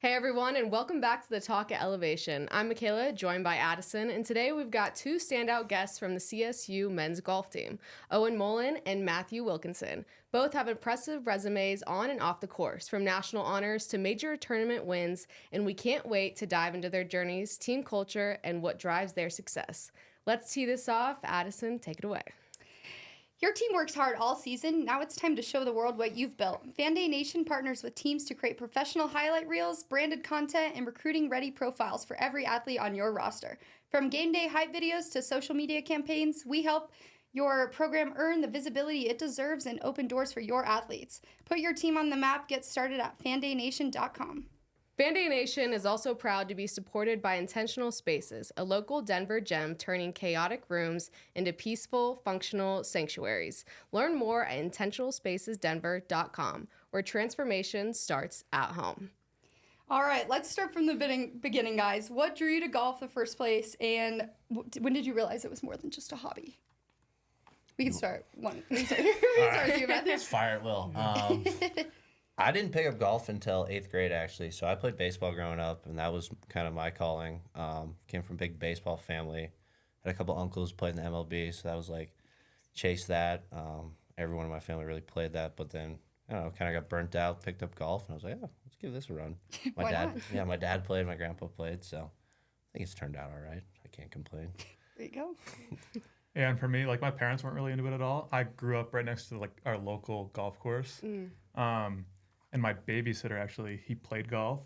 Hey everyone, and welcome back to the Talk at Elevation. I'm Michaela, joined by Addison, and today we've got two standout guests from the CSU men's golf team, Owen Mullen and Matthew Wilkinson. Both have impressive resumes on and off the course, from national honors to major tournament wins, and we can't wait to dive into their journeys, team culture, and what drives their success. Let's tee this off. Addison, take it away. Your team works hard all season. Now it's time to show the world what you've built. Fan Day Nation partners with teams to create professional highlight reels, branded content, and recruiting-ready profiles for every athlete on your roster. From game day hype videos to social media campaigns, we help your program earn the visibility it deserves and open doors for your athletes. Put your team on the map. Get started at fandaynation.com. Fan Day Nation is also proud to be supported by Intentional Spaces, a local Denver gem turning chaotic rooms into peaceful, functional sanctuaries. Learn more at intentionalspacesdenver.com, where transformation starts at home. All right, let's start from the beginning, guys. What drew you to golf in the first place, and when did you realize it was more than just a hobby? We can start one. We can start with you, Matthew. Let's fire at will. I didn't pick up golf until 8th grade, actually. So I played baseball growing up, and that was kind of my calling. Came from a big baseball family. Had a couple uncles played in the MLB, so that was like, chase that. Everyone in my family really played that, but then, I don't know, kind of got burnt out, picked up golf, and I was like, oh, let's give this a run. Why not? Yeah, my dad played, my grandpa played, so I think it's turned out all right. I can't complain. There you go. Yeah, and for me, like, my parents weren't really into it at all. I grew up right next to, like, our local golf course. And my babysitter, actually, he played golf.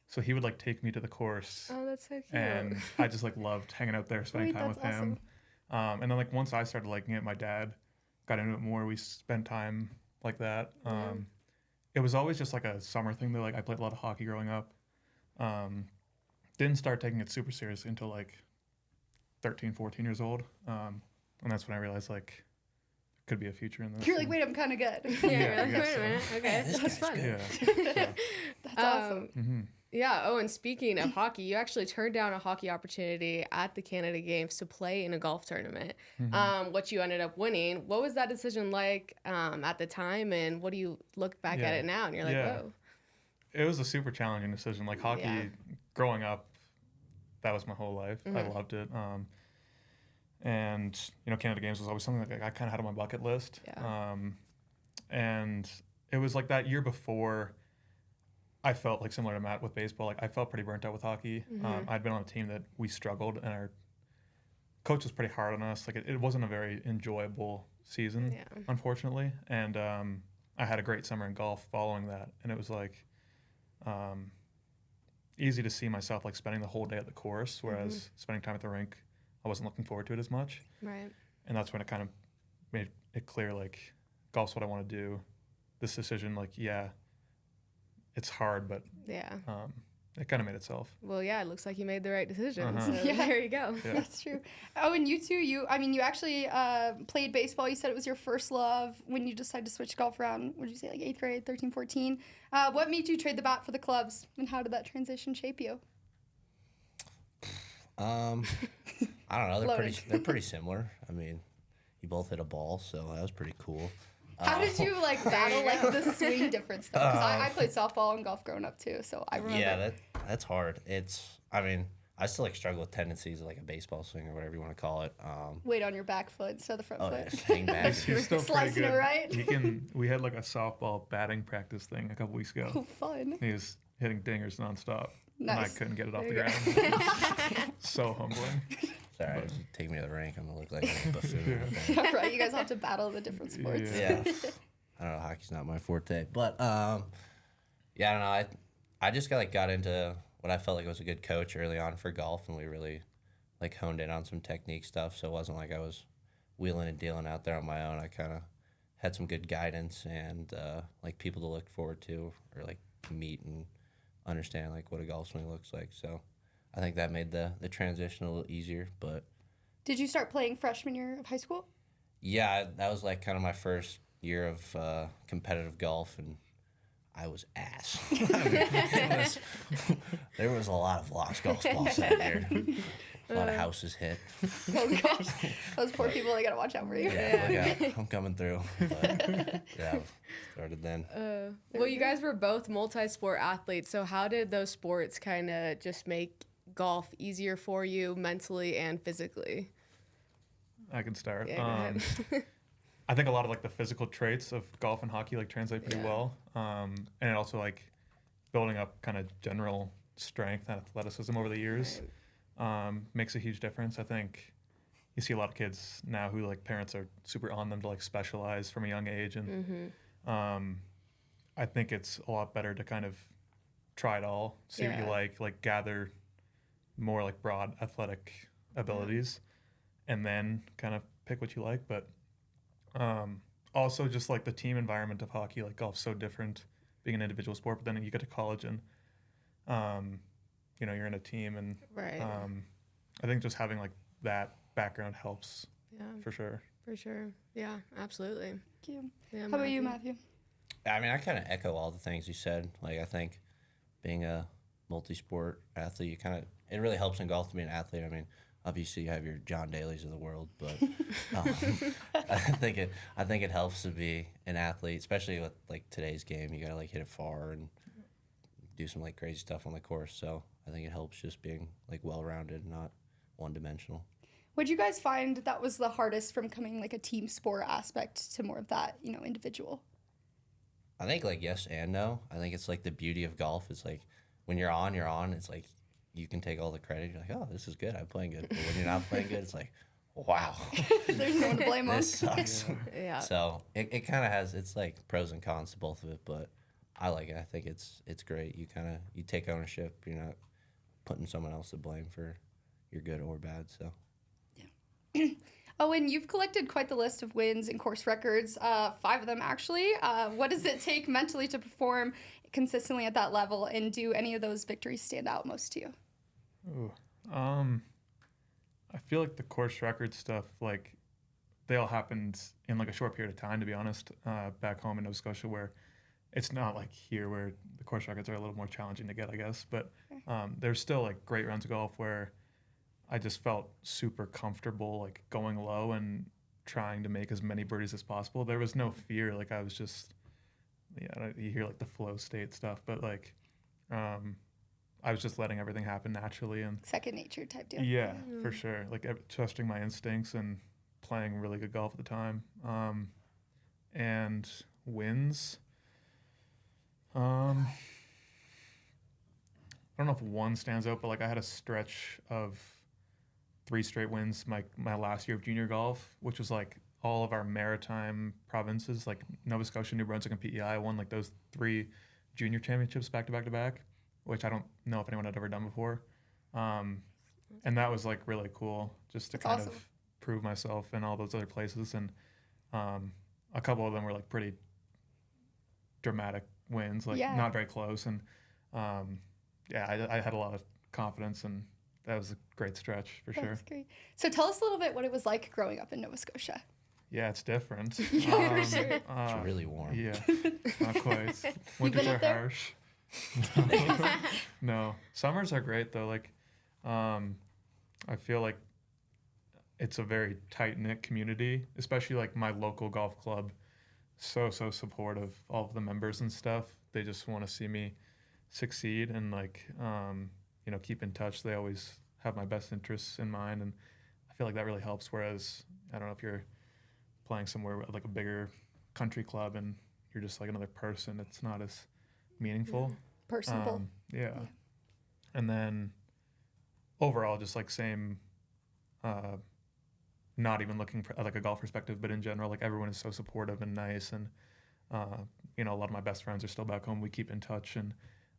So he would, like, take me to the course. Oh, that's so cute. And I just, like, loved hanging out there, spending time with him. And then, like, once I started liking it, my dad got into it more. We spent time like that. It was always just, like, a summer thing, though. Like, I played a lot of hockey growing up. Didn't start taking it super seriously until, like, 13, 14 years old. And that's when I realized, like, could be a future in this. You're like, wait, I'm kind of good. Yeah, you're like, wait a minute. Okay, that's fun. Yeah. That's awesome. Yeah. Oh, and speaking of hockey, you actually turned down a hockey opportunity at the Canada Games to play in a golf tournament, which you ended up winning. What was that decision like at the time, and what do you look back at it now and you're like, whoa? It was a super challenging decision. Like, hockey, growing up, that was my whole life. I loved it. And, you know, Canada Games was always something that I kind of had on my bucket list. Yeah. And it was like that year before I felt like similar to Matt with baseball. Like, I felt pretty burnt out with hockey. I'd been on a team that we struggled, and our coach was pretty hard on us. Like, it wasn't a very enjoyable season, unfortunately. And I had a great summer in golf following that. And it was like easy to see myself, like, spending the whole day at the course, whereas spending time at the rink, I wasn't looking forward to it as much. Right. And that's when it kind of made it clear, like, golf's what I want to do. This decision, like, yeah, it's hard, but it kind of made itself. Well, yeah, it looks like you made the right decision. So Yeah. there you go. Yeah. That's true. Oh, and you too, you actually played baseball. You said it was your first love when you decided to switch golf around, what did you say, like 8th grade, 13, 14? What made you trade the bat for the clubs, and how did that transition shape you? I don't know. They're pretty similar. I mean, you both hit a ball, so that was pretty cool. How did you, like, battle, like, the swing difference, though? Because I played softball and golf growing up, too, so I remember. Yeah, that's hard. I mean, I still, like, struggle with tendencies of, like, a baseball swing or whatever you want to call it. Weight on your back foot instead of the front foot. Yeah, hang back. He's still Slicing pretty it, good. right? We had, like, a softball batting practice thing a couple weeks ago. Oh, fun. He was hitting dingers nonstop. Nice. And I couldn't get it off the There ground. So humbling. Sorry, take me to the rink. I'm going to look like a buffoon. Right, you guys have to battle the different sports. Yeah. I don't know. Hockey's not my forte. But, yeah, I don't know. I just got into what I felt like was a good coach early on for golf, and we really, like, honed in on some technique stuff. So it wasn't like I was wheeling and dealing out there on my own. I kind of had some good guidance and, like, people to look forward to or, like, meet and understand, like, what a golf swing looks like. So I think that made the transition a little easier. But Did you start playing freshman year of high school? yeah, that was, like, kind of my first year of competitive golf, and I was ass. I mean, there was a lot of lost golf balls out there. A lot of houses hit. Oh gosh, those poor people, they gotta watch out for you. Yeah, I'm coming through. But, yeah, started then. Well, you guys were both multi-sport athletes, so how did those sports kind of just make golf easier for you mentally and physically? I can start. Yeah, go ahead. I think a lot of like the physical traits of golf and hockey like translate pretty well, and it also like building up kind of general strength and athleticism over the years makes a huge difference. I think you see a lot of kids now who like parents are super on them to like specialize from a young age, and I think it's a lot better to kind of try it all, see what you like gather more like broad athletic abilities, and then kind of pick what you like. But also just like the team environment of hockey, like golf's so different being an individual sport, but then you get to college and you know, you're in a team, and I think just having like that background helps for sure. For sure. Yeah, absolutely. Thank you. Yeah, How about you, Matthew? I mean, I kind of echo all the things you said. Like, I think being a multi-sport athlete, it really helps in golf to be an athlete. I mean, obviously you have your John Daly's of the world, but I think it helps to be an athlete, especially with like today's game. You gotta like hit it far and do some like crazy stuff on the course. So I think it helps just being like well-rounded, not one-dimensional. Would you guys find that was the hardest from coming like a team sport aspect to more of that, you know, individual? I think like yes and no. I think it's like the beauty of golf is like when you're on, It's like you can take all the credit. You're like, oh, this is good. I'm playing good. But when you're not playing good, it's like, wow. There's no one to blame on. This sucks. Yeah. So it kind of has, it's like pros and cons to both of it, but I like it. I think it's great. You take ownership. You're not putting someone else to blame for your good or bad. So. Owen, you've collected quite the list of wins and course records, 5 of them actually. What does it take mentally to perform consistently at that level, and do any of those victories stand out most to you? Ooh. I feel like the course record stuff, like they all happened in like a short period of time, to be honest, back home in Nova Scotia, where it's not like here where the course records are a little more challenging to get, I guess. But there's still like great rounds of golf where I just felt super comfortable like going low and trying to make as many birdies as possible. There was no fear. Like I was just, you hear like the flow state stuff, but like I was just letting everything happen naturally, and second nature type deal. Yeah, for sure. Like trusting my instincts and playing really good golf at the time. And wins. I don't know if one stands out, but like I had a stretch of 3 straight wins my last year of junior golf, which was like all of our maritime provinces, like Nova Scotia, New Brunswick, and PEI won like those 3 junior championships back to back to back, which I don't know if anyone had ever done before. And that was like really cool just to That's kind awesome. of prove myself in all those other places. And a couple of them were like pretty dramatic wins, like not very close. And I had a lot of confidence, and that was a great stretch for sure. That's great. So tell us a little bit what it was like growing up in Nova Scotia. Yeah, it's different. For sure. It's really warm. Yeah, not quite. been Winters up are there? harsh. No, summers are great though. Like, I feel like it's a very tight-knit community, especially like my local golf club. So supportive of all of the members and stuff. They just want to see me succeed and like, keep in touch. They always have my best interests in mind, and I feel like that really helps. Whereas I don't know if you're playing somewhere like a bigger country club and you're just like another person, it's not as meaningful. Personable. Yeah. And then overall, just like same, not even looking for like a golf perspective, but in general, like everyone is so supportive and nice. And, a lot of my best friends are still back home. We keep in touch, and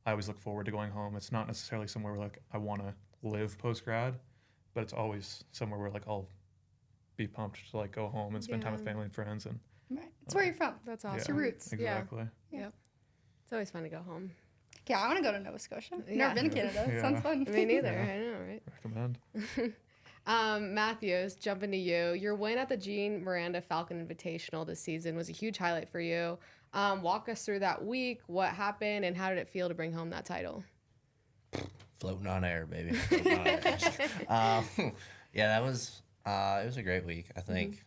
I always look forward to going home. It's not necessarily somewhere where like I want to live post-grad, but it's always somewhere where like I'll be pumped to like go home and spend time with family and friends. And Right. It's where you're from. That's It's awesome. your roots. exactly. Yep. It's always fun to go home. Yeah, I want to go to Nova Scotia. Yeah. Never been to Canada. Yeah. Sounds fun. Me neither. Yeah. I know, right? Recommend. Matthews, jumping to you. Your win at the Gene Miranda Falcon Invitational this season was a huge highlight for you. Walk us through that week. What happened, and how did it feel to bring home that title? Floating on air, baby. Floating on air. Yeah, that was it was a great week. I think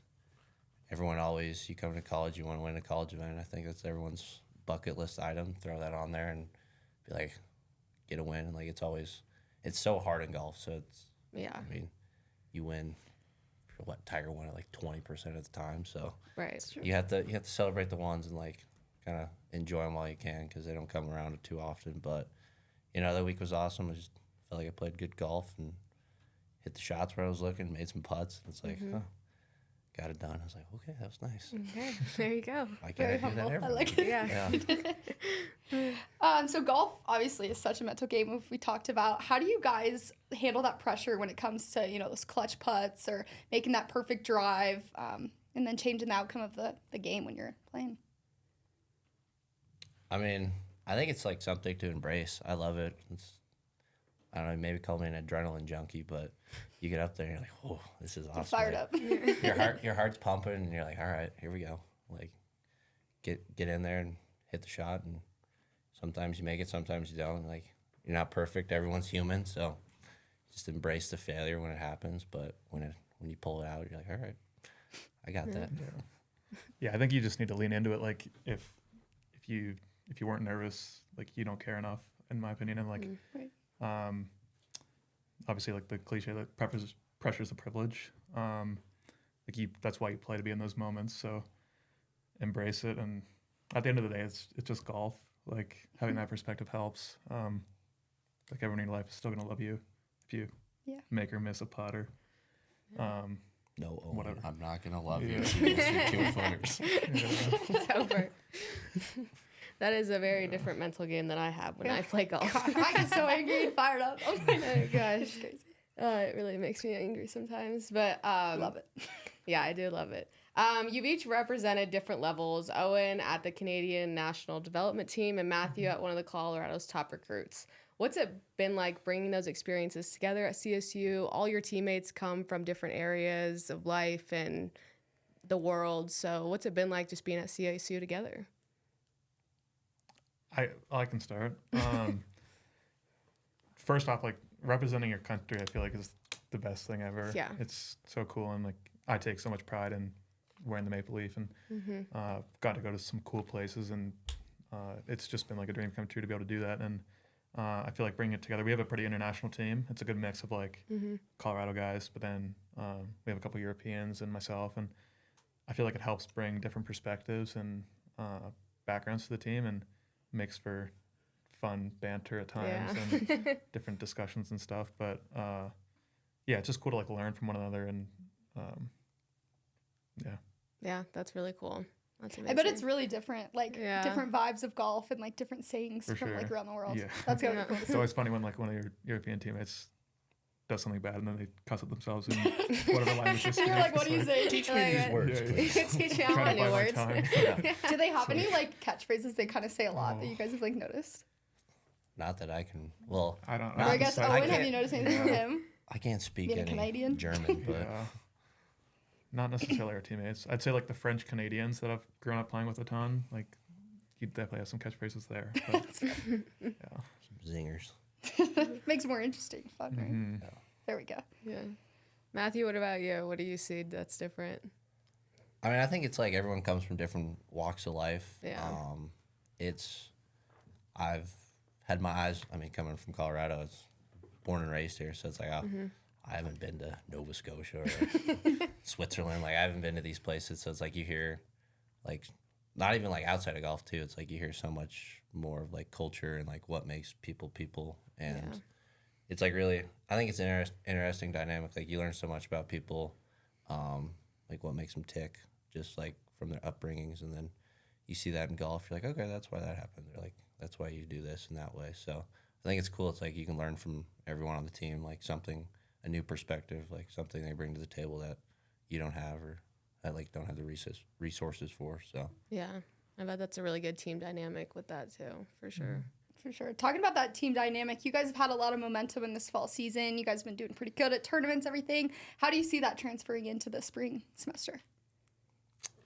everyone always, you come to college, you want to win a college event. I think that's everyone's bucket list item. Throw that on there and be like, get a win. And like it's so hard in golf. So it's I mean, you win. Tiger won it like 20% of the time. So Right. you have to celebrate the ones and like kind of enjoy them while you can because they don't come around too often. But that week was awesome. I just felt like I played good golf and hit the shots where I was looking, made some putts. And it's like, got it done. I was like, okay, that was nice. Okay, there you go. Why can't I do that every I like week? it. Yeah. So golf obviously is such a mental game. If we talked about, how do you guys handle that pressure when it comes to those clutch putts or making that perfect drive, and then changing the outcome of the game when you're playing? I mean, I think it's like something to embrace. I love it. I don't know, maybe call me an adrenaline junkie, but you get up there and you're like, oh, this is awesome. You're fired up. Your heart's pumping and you're like, all right, here we go. Like, get in there and hit the shot. And sometimes you make it, sometimes you don't. Like, you're not perfect. Everyone's human, so just embrace the failure when it happens. But when you pull it out, you're like, all right, I got that. Yeah, I think you just need to lean into it. Like, if you weren't nervous, like, you don't care enough, in my opinion. And like, obviously, like the cliche that pressure's a privilege. That's why you play, to be in those moments. So embrace it. And at the end of the day, it's just golf. Like, having that perspective helps. Like, everyone in your life is still gonna love you if you make or miss a putt or No, Owen, whatever. I'm not gonna love you if you miss your 2-footers. It's over. That is a very different mental game than I have when I play golf. God, I get so angry and fired up. Oh my gosh. It's crazy. It really makes me angry sometimes, but Love it. yeah, I do love it. You've each represented different levels. Owen at the Canadian National Development Team and Matthew at one of the Colorado's top recruits. What's it been like bringing those experiences together at CSU? All your teammates come from different areas of life and the world. So what's it been like just being at CSU together? I can start. First off, like, representing your country, I feel like is the best thing ever. Yeah. It's so cool, and like, I take so much pride in wearing the maple leaf, and got to go to some cool places, and it's just been like a dream come true to be able to do that. And I feel like bringing it together. We have a pretty international team. It's a good mix of like Colorado guys, but then we have a couple Europeans and myself, and I feel like it helps bring different perspectives and backgrounds to the team, and makes for fun banter at times and different discussions and stuff. But yeah, it's just cool to like learn from one another, and Yeah, that's really cool. That's amazing. I bet it's really different, like different vibes of golf and like different sayings For from sure. like around the world. Yeah. That's gonna be cool. It's always funny when like one of your European teammates does something bad and then they cuss at themselves in whatever language they speak. You're like, what do you say? Teach me these words, please. Teach me all Trying my to new find my words. tongue. Yeah. Do they have any like catchphrases they kind of say a lot that you guys have like noticed? Not that I can. Well, I don't. Or I guess I Owen, have can't- you noticed anything from him? I can't speak Being a any Canadian? German, but Yeah. Not necessarily our teammates. I'd say like the French Canadians that I've grown up playing with a ton. Like, you definitely have some catchphrases there. But, yeah. some zingers. Makes it more interesting, fun, right? Mhm. There we go. Yeah. Matthew, what about you? What do you see that's different? I mean, I think it's like everyone comes from different walks of life. Yeah. I've had my eyes. I mean, coming from Colorado, I was born and raised here, so it's like I haven't been to Nova Scotia or Switzerland. Like, I haven't been to these places, so it's like you hear, like, not even like outside of golf too. It's like you hear so much more of like culture and like what makes people, and it's like really. I think it's an interesting dynamic. Like, you learn so much about people, like what makes them tick, just like from their upbringings, and then you see that in golf. You're like, okay, that's why that happened. They're like, that's why you do this and that way. So I think it's cool. It's like you can learn from everyone on the team, like something, a new perspective, like something they bring to the table that you don't have or that like don't have the resources for. So Yeah. I bet that's a really good team dynamic with that too, for sure. For sure. Talking about that team dynamic, you guys have had a lot of momentum in this fall season. You guys have been doing pretty good at tournaments, everything. How do you see that transferring into the spring semester?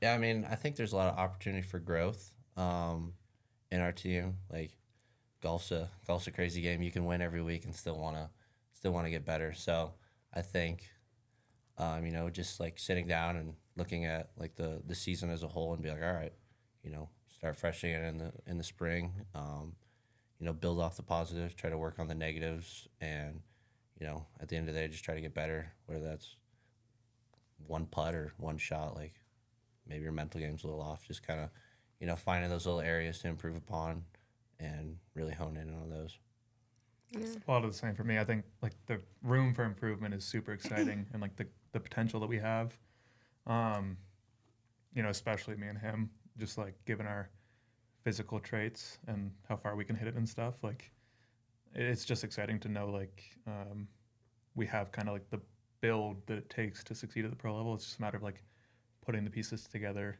yeah, I mean, I think there's a lot of opportunity for growth in our team. Like, golf's a crazy game. You can win every week and still wanna get better. So I think, just like sitting down and looking at like the season as a whole and be like, all right, start freshening it in the spring. Build off the positives, try to work on the negatives, and at the end of the day, just try to get better. Whether that's one putt or one shot, like maybe your mental game's a little off. Just kind of finding those little areas to improve upon and really hone in on those. It's a lot of the same for me. I think like the room for improvement is super exciting, and like the potential that we have. Especially me and him, just like given our physical traits and how far we can hit it and stuff. Like it's just exciting to know like we have kind of like the build that it takes to succeed at the pro level. It's just a matter of like putting the pieces together,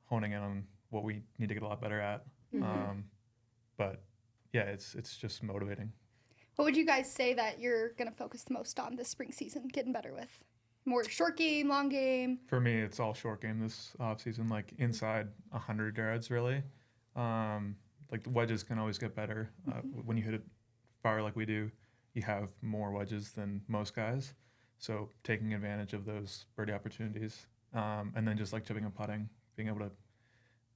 honing in on what we need to get a lot better at. But yeah, it's just motivating. What would you guys say that you're going to focus the most on this spring season, getting better with? More short game, long game? For me, it's all short game this off season, like inside 100 yards, really. Like the wedges can always get better. When you hit it far like we do, you have more wedges than most guys. So taking advantage of those birdie opportunities, and then just like chipping and putting, being able to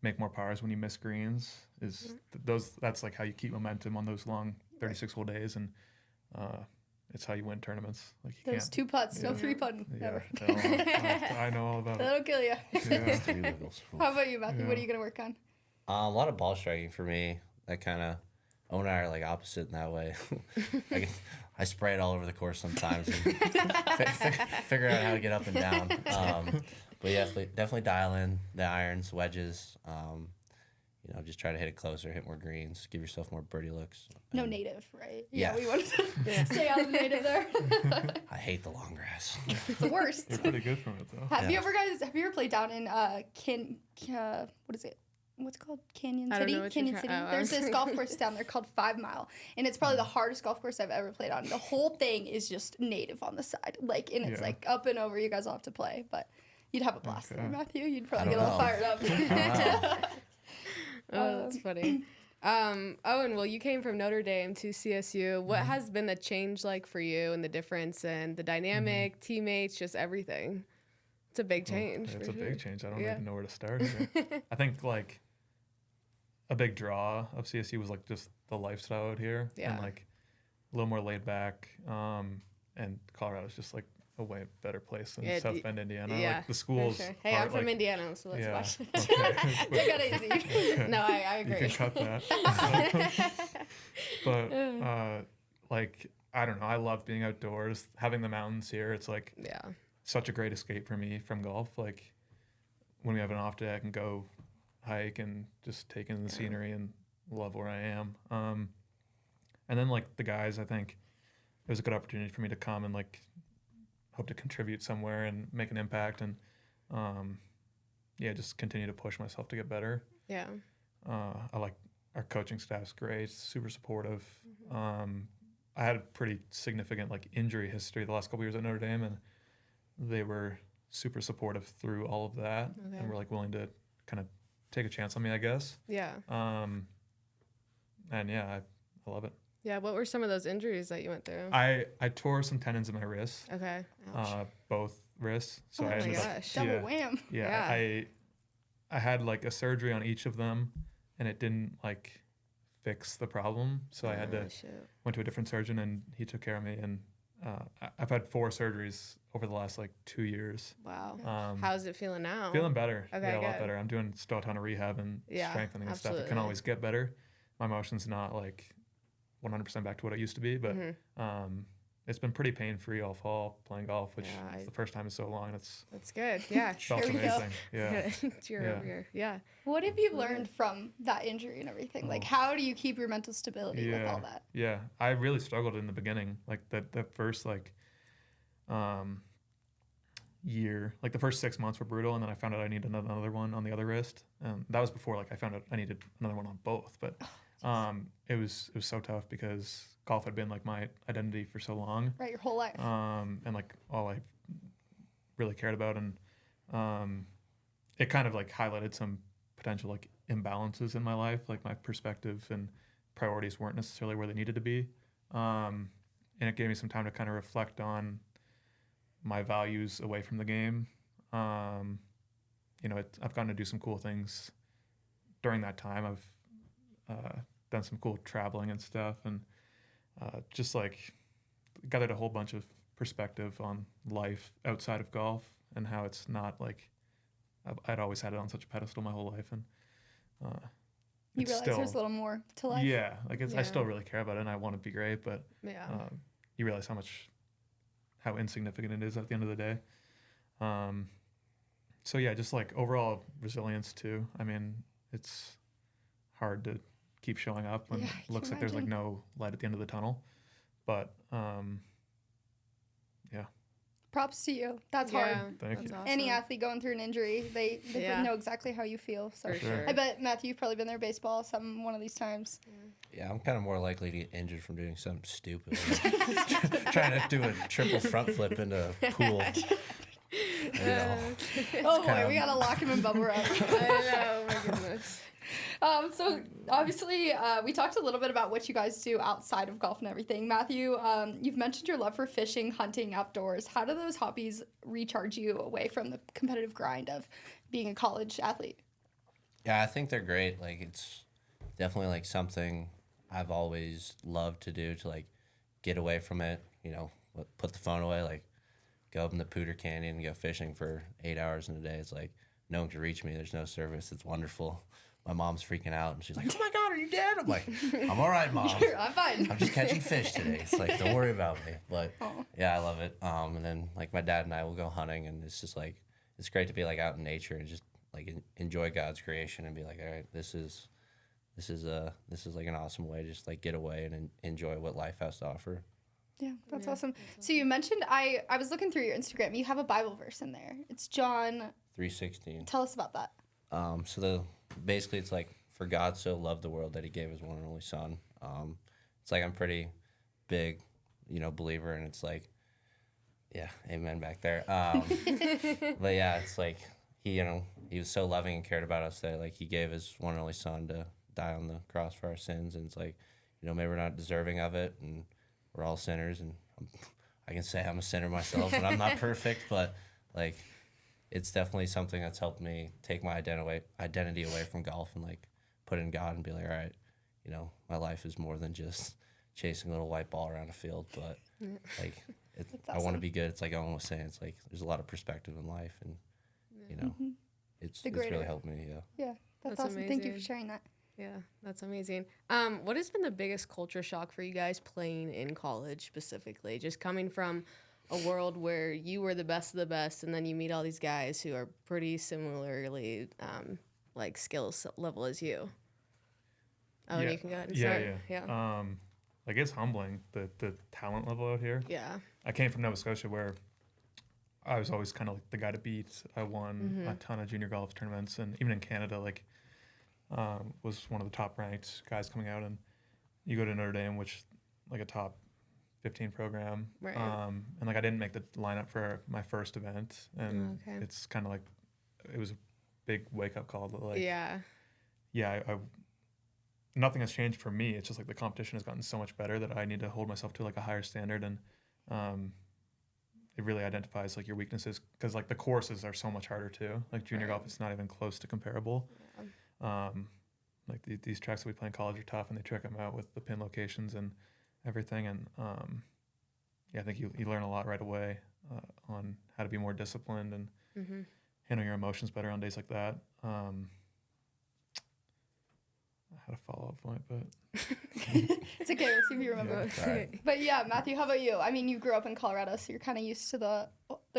make more pars when you miss greens is that's like how you keep momentum on those long 36-hole days, and it's how you win tournaments. Like you Those 2 putts, no 3 putting, never. I know all about it. That'll kill you. Yeah. How about you, Matthew? What are you going to work on? A lot of ball striking for me. That kind of Owen and I are like opposite in that way. I spray it all over the course sometimes and figure out how to get up and down. But yeah, definitely dial in the irons, wedges. Just try to hit it closer, hit more greens, give yourself more birdie looks. No native, right? Yeah. We want to stay out of the native there. I hate the long grass. It's the worst. You're pretty good from it, though. Have you ever played down in what is it? What's it called? Canyon City? Canyon City. There's this golf course down there called 5 Mile, and it's probably the hardest golf course I've ever played on. The whole thing is just native on the side, and it's like up and over. You guys all have to play, but you'd have a blast there, Matthew. You'd probably get a little fired up. Oh, that's funny. Owen, well, you came from Notre Dame to CSU. What has been the change like for you, and the difference and the dynamic, teammates, just everything? It's a big change. It's a big change. I don't even know where to start here. I think like a big draw of CSU was like just the lifestyle out here, and like a little more laid back. And Colorado's just like a way better place than South Bend, Indiana. Yeah, like the schools. Sure. Hey, I'm from Indiana, so let's watch it. Okay. Take it easy. No, I agree. You can cut that. But like I don't know. I love being outdoors. Having the mountains here, it's like such a great escape for me from golf. Like when we have an off day, I can go hike and just take in the scenery and love where I am. And then like the guys, I think it was a good opportunity for me to come and like hope to contribute somewhere and make an impact, and just continue to push myself to get better. Yeah. I like our coaching staff's great, super supportive. I had a pretty significant like injury history the last couple years at Notre Dame, and they were super supportive through all of that, and were like willing to kind of take a chance on me, I guess. Yeah. And yeah, I love it. Yeah, what were some of those injuries that you went through? I tore some tendons in my wrists. Okay. Ouch. Both wrists. So Oh I my ended gosh. Double wham. Yeah. I had like a surgery on each of them, and it didn't like fix the problem. So I had to went to a different surgeon, and he took care of me. And I've had 4 surgeries over the last like 2 years. Wow. How's it feeling now? Feeling better. Okay, yeah, a lot good. better. I'm doing still a ton of rehab and strengthening and stuff. It can absolutely. always get better. My motion's not like 100% back to what it used to be, but it's been pretty pain-free all fall playing golf, which is the first time in so long. That's good. Yeah. Felt Here we go. amazing. Yeah. Cheer over here. Yeah. What have you learned from that injury and everything? Like, how do you keep your mental stability with all that? Yeah, I really struggled in the beginning. Like the first like year, like the first 6 months were brutal, and then I found out I needed another one on the other wrist, and that was before like I found out I needed another one on both. But it was so tough because golf had been like my identity for so long, Right, your whole life. and like all I really cared about, and it kind of like highlighted some potential like imbalances in my life, like my perspective and priorities weren't necessarily where they needed to be. And it gave me some time to kind of reflect on my values away from the game. You know, I've gotten to do some cool things during that time. I've done some cool traveling and stuff, and just like gathered a whole bunch of perspective on life outside of golf and how it's not like I'd always had it on such a pedestal my whole life, and you realize there's a little more to life. Yeah, like I still really care about it, and I want to be great, but you realize how insignificant it is at the end of the day. So yeah, just like overall resilience too. I mean, it's hard to keep showing up when it looks like there's like no light at the end of the tunnel, but yeah. Props to you. That's hard. Thank you. Awesome. Any athlete going through an injury, they know exactly how you feel. So For sure. I bet, Matthew, you've probably been there baseball one of these times. Yeah, I'm kind of more likely to get injured from doing something stupid. Like trying to do a triple front flip into a pool. You know, Oh boy, we gotta lock him in bubble wrap. I know, my goodness. So obviously, we talked a little bit about what you guys do outside of golf and everything. Matthew, you've mentioned your love for fishing, hunting, outdoors. How do those hobbies recharge you away from the competitive grind of being a college athlete? Yeah, I think they're great. Like, it's definitely like something I've always loved to do, to like get away from it. You know, put the phone away, like go up in the Pooter Canyon and go fishing for 8 hours in a day. It's like no one can reach me. There's no service. It's wonderful. My mom's freaking out, and she's like, "Oh my God, are you dead?" I'm like, "I'm all right, Mom. I'm fine. I'm just catching fish today." It's like, don't worry about me. But yeah, I love it. And then like my dad and I will go hunting, and it's just like it's great to be like out in nature and just like enjoy God's creation and be like, all right, this is like an awesome way to just like get away and enjoy what life has to offer. Yeah, that's awesome. So you mentioned, I was looking through your Instagram. You have a Bible verse in there. It's John 3:16. Tell us about that. Basically it's like, for God so loved the world that he gave his one and only son. It's like I'm pretty big, believer, and it's like, yeah, amen back there. But yeah, it's like he was so loving and cared about us that like he gave his one and only son to die on the cross for our sins, and it's like, maybe we're not deserving of it, and we're all sinners, and I can say I'm a sinner myself, and I'm not perfect, but like it's definitely something that's helped me take my identity away from golf and like put it in God and be like, all right, my life is more than just chasing a little white ball around a field, but like awesome. I want to be good. It's like Owen was saying, it's like there's a lot of perspective in life, and it's really helped me. Yeah, that's awesome. Amazing. Thank you for sharing that. Yeah, that's amazing. What has been the biggest culture shock for you guys playing in college specifically? Just coming from a world where you were the best of the best, and then you meet all these guys who are pretty similarly like skills level as you. Oh, you can go ahead and start. Yeah. Like it's humbling, the talent level out here. Yeah. I came from Nova Scotia where I was always kind of like the guy to beat. I won a ton of junior golf tournaments, and even in Canada, like was one of the top ranked guys coming out. And you go to Notre Dame, which like a top 15 program, right. And like I didn't make the lineup for my first event, and it's kind of like it was a big wake up call. That like I nothing has changed for me. It's just like the competition has gotten so much better that I need to hold myself to like a higher standard, and it really identifies like your weaknesses, because like the courses are so much harder too. Like junior golf, it's not even close to comparable. Like these tracks that we play in college are tough, and they trick them out with the pin locations and everything. And I think you learn a lot right away on how to be more disciplined and handle your emotions better on days like that. I had a follow-up point, but it's okay. We'll see if you remember. But yeah, Matthew, how about you? I mean, you grew up in Colorado, so you're kind of used to the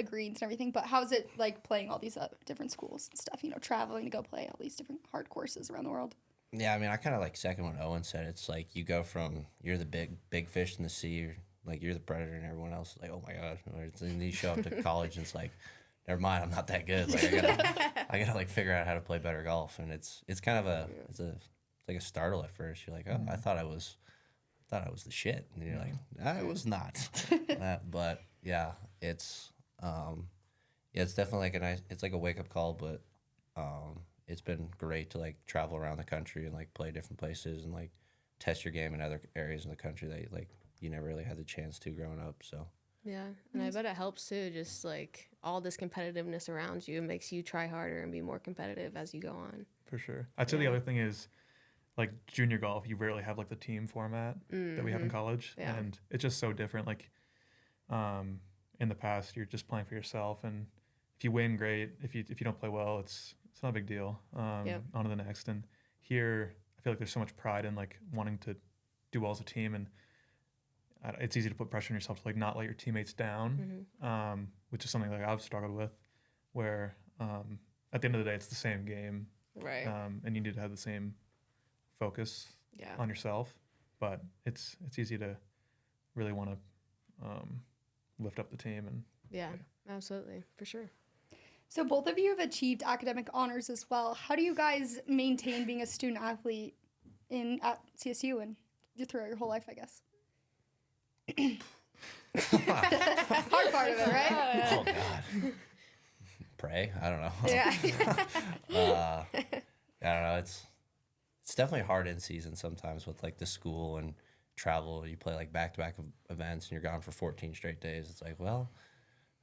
greens and everything. But how's it like playing all these different schools and stuff? Traveling to go play all these different hard courses around the world. Yeah, I mean, I kind of like second what Owen said. It's like you go from you're the big fish in the sea, you're the predator, and everyone else is like, oh my god. And then you show up to college, and it's like, never mind, I'm not that good. Like I gotta like figure out how to play better golf, and it's kind of it's like a startle at first. You're like, oh, I thought I was the shit, and you're like, I was not. But yeah, it's definitely like it's like a wake up call, but it's been great to like travel around the country and like play different places and like test your game in other areas in the country that like you never really had the chance to growing up. So Yeah, and I bet it helps too. Just like all this competitiveness around you makes you try harder and be more competitive as you go on. For sure. I'd say the other thing is, like junior golf, you rarely have like the team format that we have in college, and it's just so different. Like, in the past, you're just playing for yourself, and if you win, great. If you don't play well, it's not a big deal. On to the next. And here, I feel like there's so much pride in like wanting to do well as a team, and it's easy to put pressure on yourself to like not let your teammates down, which is something like I've struggled with, where at the end of the day, it's the same game, Right. and you need to have the same focus on yourself. But it's easy to really want to lift up the team and Absolutely, for sure. So both of you have achieved academic honors as well. How do you guys maintain being a student athlete at CSU and throughout your whole life, I guess? Hard part of it, right? Oh God. Pray. I don't know. Yeah. I don't know. It's definitely hard in season sometimes with like the school and travel. You play like back-to-back events and you're gone for 14 straight days. It's like, well,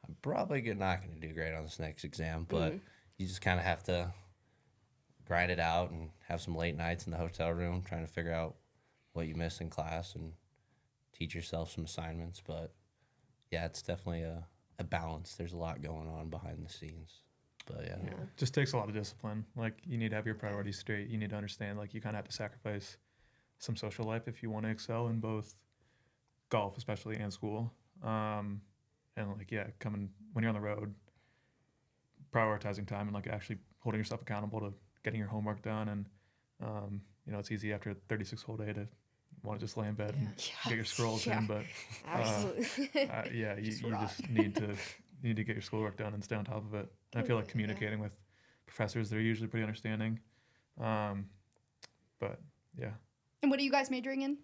I'm probably not going to do great on this next exam, but you just kind of have to grind it out and have some late nights in the hotel room trying to figure out what you missed in class and teach yourself some assignments. But yeah, it's definitely a balance. There's a lot going on behind the scenes. But yeah. just takes a lot of discipline. Like you need to have your priorities straight. You need to understand like you kind of have to sacrifice some social life if you want to excel in both golf, especially, and school. And like coming when you're on the road, prioritizing time and like actually holding yourself accountable to getting your homework done. And it's easy after a 36 whole day to want to just lay in bed and get your scrolls in, but Absolutely. you just need to get your schoolwork done and stay on top of it. And I feel like communicating with professors, they're usually pretty understanding. But yeah. And what are you guys majoring in?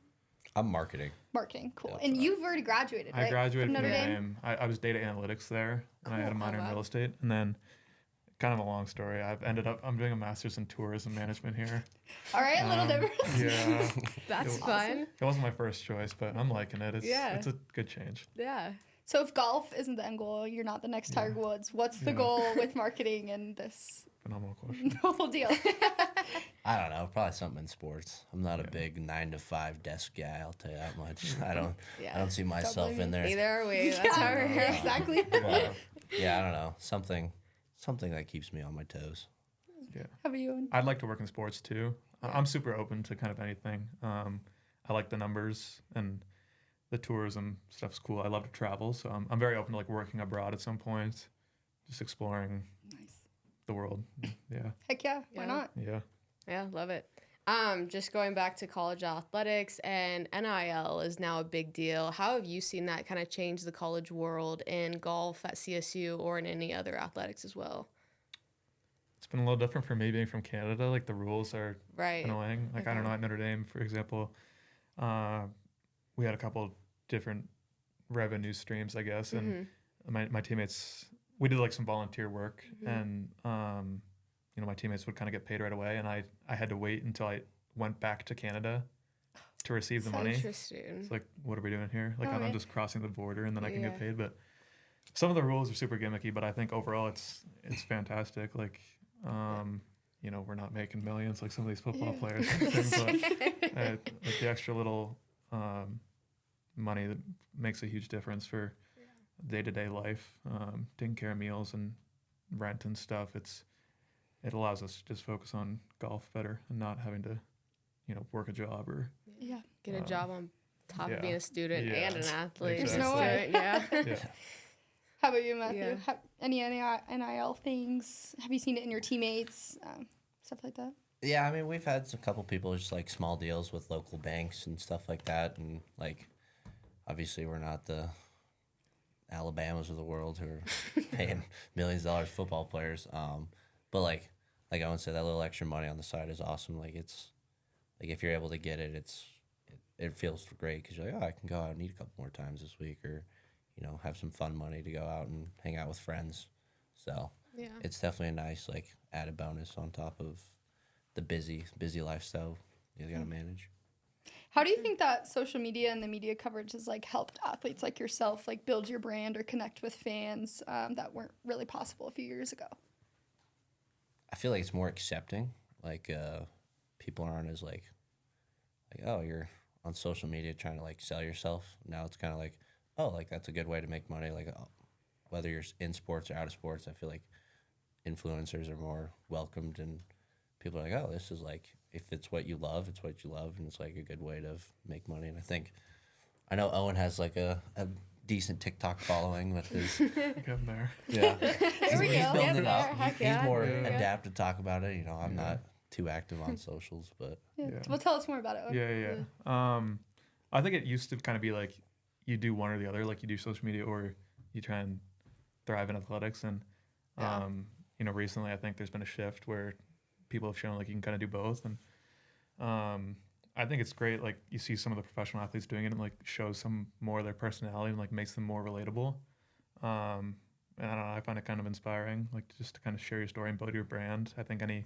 I'm marketing. Marketing, cool. And you've already graduated, right? I graduated from Notre Notre Dame. Dame. I was data analytics there, and I had a minor in real estate. And then, kind of a long story, I'm doing a master's in tourism management here. All right, a little different. Yeah. That's fun. It wasn't my first choice, but I'm liking it. It's a good change. Yeah. So if golf isn't the end goal, you're not the next Tiger Woods. What's the goal with marketing and this? Phenomenal question. The whole deal. I don't know, probably something in sports. I'm not a big 9-to-5 desk guy, I'll tell you that much. I don't see myself in there. Neither are we. That's how we're here. Exactly. But, I don't know. Something that keeps me on my toes. Yeah. How about you? I'd like to work in sports too. I'm super open to kind of anything. I like the numbers and the tourism stuff's cool. I love to travel, so I'm very open to like working abroad at some point, just exploring the world. Yeah. Heck yeah, why not? Yeah. Yeah, love it. Just going back to college athletics and NIL is now a big deal. How have you seen that kind of change the college world in golf at CSU or in any other athletics as well? It's been a little different for me being from Canada. Like the rules are annoying. Like I don't know, at Notre Dame, for example, we had a couple different revenue streams, I guess, and my teammates, we did like some volunteer work, and my teammates would kind of get paid right away, and I had to wait until I went back to Canada to receive the money. Interesting. It's like, what are we doing here? Like I'm just crossing the border and then I can get paid. But some of the rules are super gimmicky, but I think overall it's fantastic. Like we're not making millions like some of these football players, but like the extra little money that makes a huge difference for day-to-day life, taking care of meals and rent and stuff. It allows us to just focus on golf better and not having to, work a job or get a job on top of being a student and an athlete. There's no way. Yeah. How about you, Matthew? Any NIL things? Have you seen it in your teammates? Stuff like that? Yeah, I mean, we've had a couple people just like small deals with local banks and stuff like that. And like, obviously we're not the Alabamas of the world who are paying millions of dollars football players. But like Owen said, that little extra money on the side is awesome. Like it's like if you're able to get it, it feels great because you're like, oh, I can go out and eat a couple more times this week, or have some fun money to go out and hang out with friends. So it's definitely a nice like added bonus on top of the busy lifestyle you got to manage. How do you think that social media and the media coverage has like helped athletes like yourself like build your brand or connect with fans that weren't really possible a few years ago? I feel like it's more accepting. Like people aren't as like oh, you're on social media trying to like sell yourself. Now it's kind of like, oh, like that's a good way to make money. Like whether you're in sports or out of sports, I feel like influencers are more welcomed and people are like, oh, this is like, if it's what you love, it's what you love, and it's like a good way to make money. And I know Owen has like a decent TikTok following with his. Getting there. Yeah, There we he's go. building it up. Heck He's yeah. more Yeah. adept to talk about it. You know, I'm not too active on socials, but Yeah. Yeah. Well, tell us more about it. Yeah. I think it used to kind of be like you do one or the other, like you do social media or you try and thrive in athletics. And, Yeah. you know, recently I think there's been a shift where people have shown like you can kind of do both. And I think it's great. Like you see some of the professional athletes doing it and like shows some more of their personality and like makes them more relatable. And I don't know, I find it kind of inspiring, like just to kind of share your story and build your brand. I think any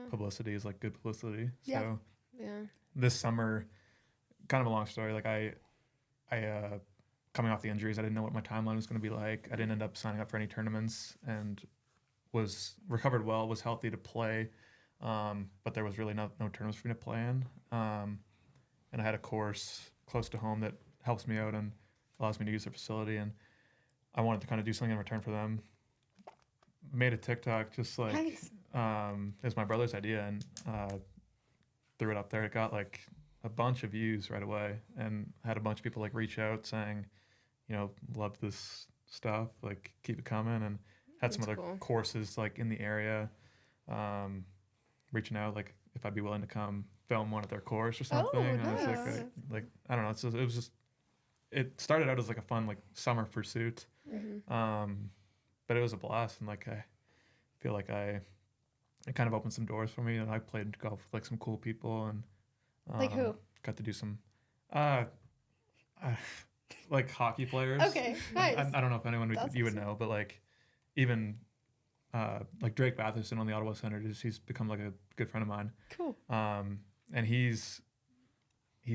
publicity is like good publicity. Yeah. So Yeah. this summer, kind of a long story. Like I coming off the injuries, I didn't know what my timeline was going to be like. I didn't end up signing up for any tournaments and was recovered well, was healthy to play. But there was really no tournaments for me to play in. And I had a course close to home that helps me out and allows me to use their facility. And I wanted to kind of do something in return for them. Made a TikTok just like, Nice. it was my brother's idea and threw it up there. It got like a bunch of views right away and had a bunch of people like reach out saying, you know, love this stuff, like keep it coming, and had some That's other cool. courses like in the area reaching out like if I'd be willing to come film one at their course or something. Oh, And I was nice. like I don't know, it was just, it started out as like a fun like summer pursuit. But it was a blast, and like I feel like it kind of opened some doors for me, and I played golf with like some cool people, and Like who? got to do some like hockey players. Okay, nice. I don't know if anyone That's you would awesome. know, but like even like Drake Batherson on the Ottawa Senators, he's become like a good friend of mine. Cool. And he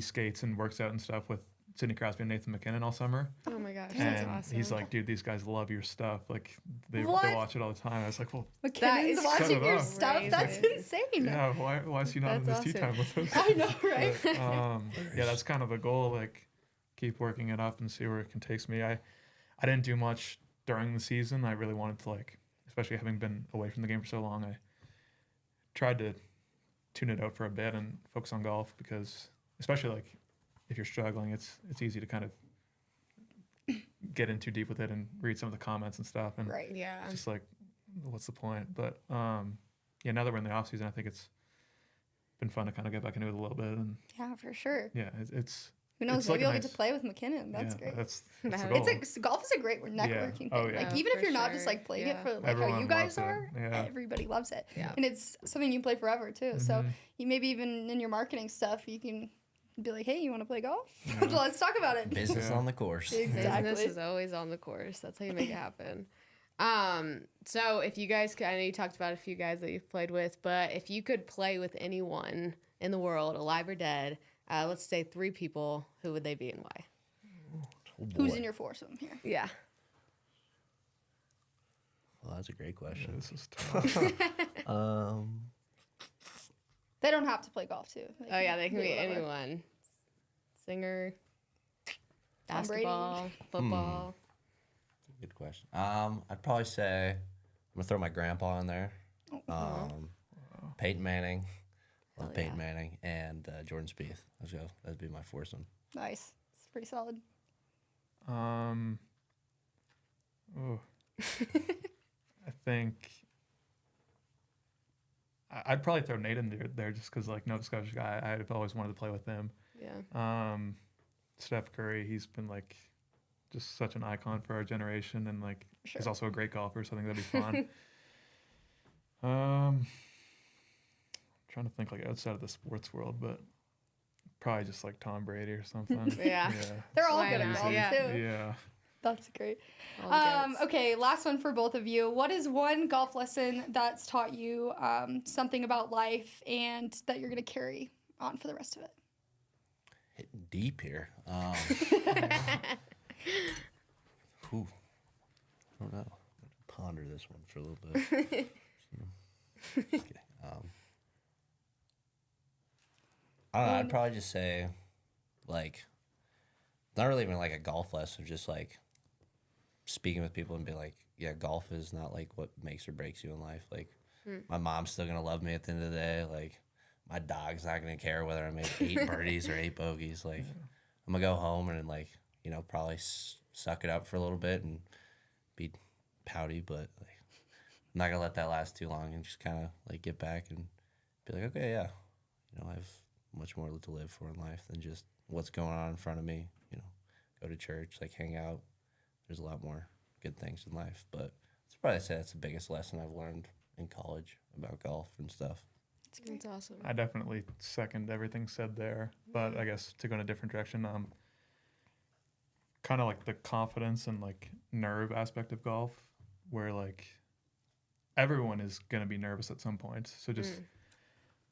skates and works out and stuff with Sidney Crosby and Nathan McKinnon all summer. Oh my gosh, That's that's And awesome. he's like, dude, these guys love your stuff. Like they What? watch it all the time. I was like, well, That McKinnon's is watching Shut it your up. stuff? That's Crazy. insane. yeah, why is he not in this That's tea awesome. time with us? I know, right? But, yeah, that's kind of the goal. Like, keep working it up and see where it can take me. I didn't do much during the season. I really wanted to, like, especially having been away from the game for so long, I tried to tune it out for a bit and focus on golf because, especially like if you're struggling, it's easy to kind of get in too deep with it and read some of the comments and stuff. And Right. Yeah. just like, what's the point? But yeah, now that we're in the off season, I think it's been fun to kind of get back into it a little bit. And Yeah, for sure. yeah, it's Who knows? It's like Maybe a you'll get nice- to play with McKinnon. That's yeah, great. That's That- the goal. Golf is a great networking thing. Oh, yeah. Like Oh, even if for you're not just sure. like playing Yeah. it for like Everyone how you guys loves it. are, Yeah. everybody loves it. Yeah. And it's something you play forever too. So Mhm. you maybe even in your marketing stuff, you can be like, hey, you want to play golf? Yeah. Let's talk about it. business Yeah. on the course. Exactly. Business is always on the course. That's how you make it happen. So if you guys could, I know you talked about a few guys that you've played with, but if you could play with anyone in the world, alive or dead, let's say 3 people, who would they be and why? Oh, Who's boy. in your foursome here? Yeah. Well, that's a great Yeah, question. this is tough. They don't have to play golf too. Oh yeah, they can be whatever. anyone. Singer, Tom Brady. basketball, football. Good question. I'd probably say I'm gonna throw my grandpa in there. Peyton Manning, love Hell Peyton yeah. Manning, and Jordan Spieth. Let's go. That'd be my foursome. Nice. It's pretty solid. Oh, I think I'd probably throw Nate in there just because, like, Nova Scotia guy, I've always wanted to play with him. Yeah. Steph Curry, he's been like just such an icon for our generation, and like Sure. he's also a great golfer, so I think that'd be fun. Trying to think like outside of the sports world, but probably just like Tom Brady or something. Yeah. They're all Why good at not? golf Yeah. too. Yeah. That's great. All the goods. Okay, last one for both of you. What is one golf lesson that's taught you something about life and that you're going to carry on for the rest of it? Hitting deep here. Whew. I don't know. Ponder this one for a little bit. Okay. I don't know. I'd probably just say, like, not really even like a golf lesson, just like speaking with people and be like, yeah, golf is not like what makes or breaks you in life. Like, my mom's still gonna love me at the end of the day. Like, my dog's not gonna care whether I make 8 birdies or 8 bogeys. Like, I'm gonna go home and like, you know, probably suck it up for a little bit and be pouty, but like, I'm not gonna let that last too long and just kind of like get back and be like, okay, yeah, you know, I have much more to live for in life than just what's going on in front of me. You know, go to church, like hang out. There's a lot more good things in life, but I'd probably say that's the biggest lesson I've learned in college about golf and stuff. That's awesome. I definitely second everything said there, but I guess to go in a different direction, kind of like the confidence and like nerve aspect of golf, where like everyone is going to be nervous at some point. So just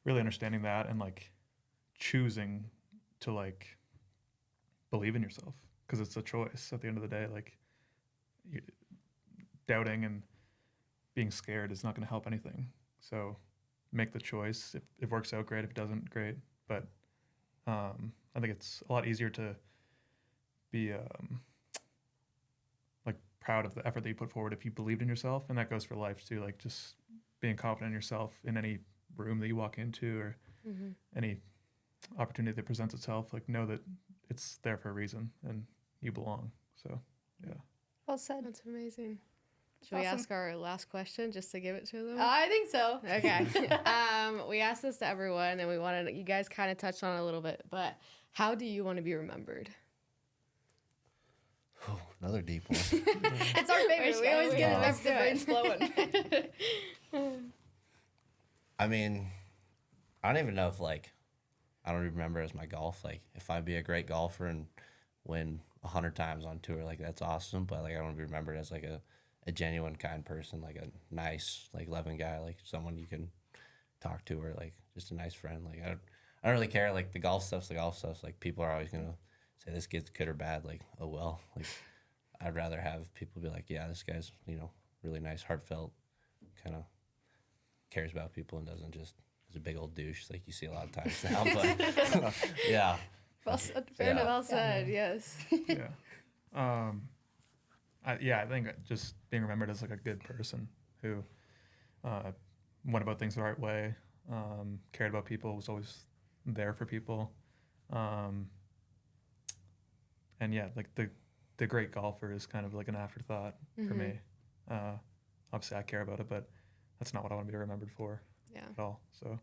really understanding that and like choosing to like believe in yourself, because it's a choice at the end of the day. Like doubting and being scared is not going to help anything. So make the choice. If it works out, great. If it doesn't, great. But I think it's a lot easier to be like proud of the effort that you put forward if you believed in yourself, and that goes for life too. Like just being confident in yourself in any room that you walk into or any opportunity that presents itself. Like know that it's there for a reason and you belong. So yeah. Well said. That's amazing. Should we ask our last question just to give it to them? I think so. Okay. We asked this to everyone, and we wanted you guys kind of touched on it a little bit, but how do you want to be remembered? Oh, another deep one. It's our favorite. We always get the brains flowing. I mean, I don't even know if like I don't remember as my golf. Like if I'd be a great golfer and win 100 times on tour, like that's awesome. But like I want to be remembered as like a genuine, kind person, like a nice, like loving guy, like someone you can talk to, or like just a nice friend. Like I don't really care. Like the golf stuff's the golf stuff. Like people are always gonna say this kid's good or bad. Like oh well. Like I'd rather have people be like, yeah, this guy's really nice, heartfelt, kind of cares about people and doesn't just is a big old douche like you see a lot of times now. But yeah. Well said. Fair enough. Well said. Yes. Yeah. I think just being remembered as like a good person who went about things the right way, cared about people, was always there for people, and yeah, like the great golfer is kind of like an afterthought for me. Obviously, I care about it, but that's not what I want to be remembered for at all. So,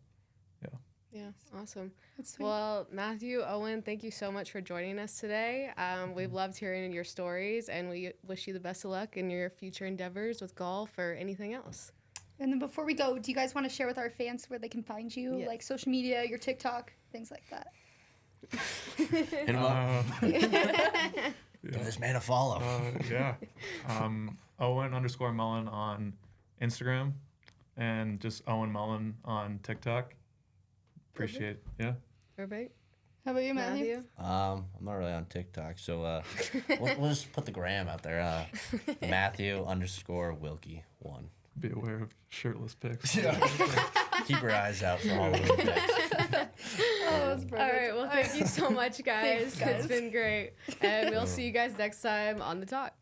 yeah. Yeah, awesome. Well, Matthew, Owen, thank you so much for joining us today. We've loved hearing your stories, and we wish you the best of luck in your future endeavors with golf or anything else. And then before we go, do you guys want to share with our fans where they can find you, like social media, your TikTok, things like that? Hit him up. Give this man a follow. Yeah. Owen_Mullen on Instagram, and just Owen Mullen on TikTok. Appreciate it. Yeah. Perfect. How about you, Matthew? I'm not really on TikTok, so we'll just put the gram out there. Matthew_Wilkie1. Be aware of shirtless pics. Keep your eyes out for all of them pics. Oh, that's perfect. All right. Well, thank you so much, guys. Thanks, guys. It's been great. And we'll see you guys next time on The Talk.